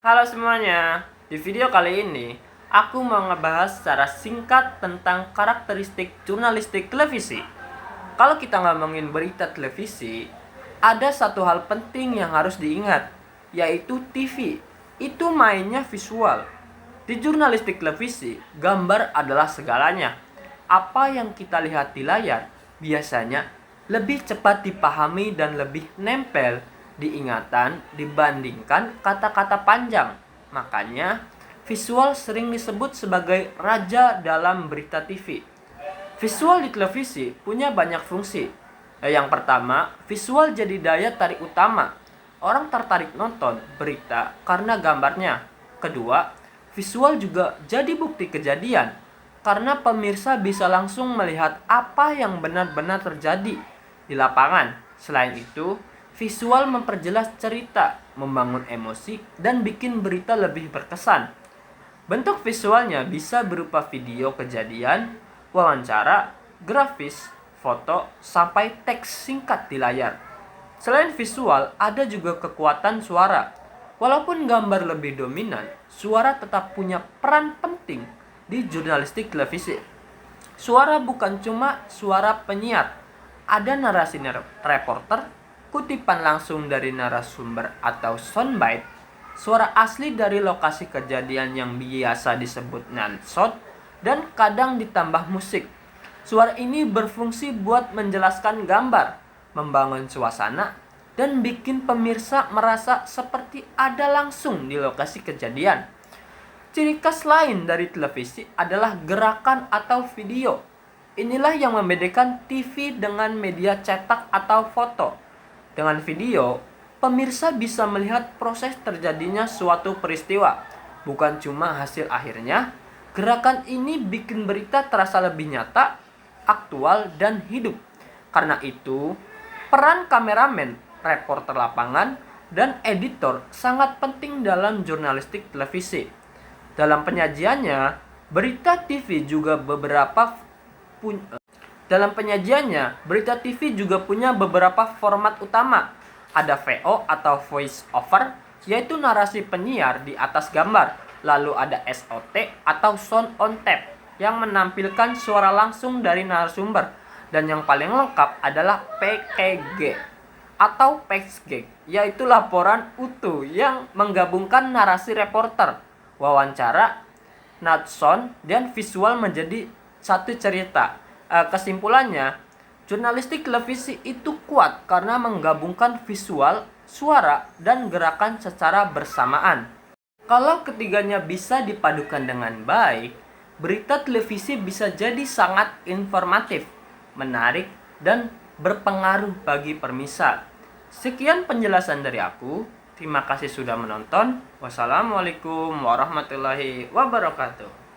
Halo semuanya, di video kali ini aku mau ngebahas secara singkat tentang karakteristik jurnalistik televisi. Kalau kita ngomongin berita televisi, ada satu hal penting yang harus diingat, yaitu TV. Itu mainnya visual. Di jurnalistik televisi, gambar adalah segalanya. Apa yang kita lihat di layar biasanya lebih cepat dipahami dan lebih nempel diingatan dibandingkan kata-kata panjang. Makanya, visual sering disebut sebagai raja dalam berita TV. Visual di televisi punya banyak fungsi. Yang pertama, visual jadi daya tarik utama. Orang tertarik nonton berita karena gambarnya. Kedua, visual juga jadi bukti kejadian karena pemirsa bisa langsung melihat apa yang benar-benar terjadi di lapangan. Selain itu, visual memperjelas cerita, membangun emosi, dan bikin berita lebih berkesan. Bentuk visualnya bisa berupa video kejadian, wawancara, grafis, foto, sampai teks singkat di layar. Selain visual, ada juga kekuatan suara. Walaupun gambar lebih dominan, suara tetap punya peran penting di jurnalistik televisi. Suara bukan cuma suara penyiar, ada narasi reporter, kutipan langsung dari narasumber atau soundbite, suara asli dari lokasi kejadian yang biasa disebut non-shot, dan kadang ditambah musik. Suara ini berfungsi buat menjelaskan gambar, membangun suasana, dan bikin pemirsa merasa seperti ada langsung di lokasi kejadian. Ciri khas lain dari televisi adalah gerakan atau video. Inilah yang membedakan TV dengan media cetak atau foto. Dengan video, pemirsa bisa melihat proses terjadinya suatu peristiwa, bukan cuma hasil akhirnya. Gerakan ini bikin berita terasa lebih nyata, aktual, dan hidup. Karena itu, peran kameramen, reporter lapangan, dan editor sangat penting dalam jurnalistik televisi. Dalam penyajiannya, berita TV juga punya beberapa format utama. Ada VO atau voice over, yaitu narasi penyiar di atas gambar. Lalu ada SOT atau sound on tape, yang menampilkan suara langsung dari narasumber. Dan yang paling lengkap adalah PKG atau package, yaitu laporan utuh yang menggabungkan narasi reporter, wawancara, sound, dan visual menjadi satu cerita. Kesimpulannya, jurnalistik televisi itu kuat karena menggabungkan visual, suara, dan gerakan secara bersamaan. Kalau ketiganya bisa dipadukan dengan baik, berita televisi bisa jadi sangat informatif, menarik, dan berpengaruh bagi pemirsa. Sekian penjelasan dari aku. Terima kasih sudah menonton. Wassalamualaikum warahmatullahi wabarakatuh.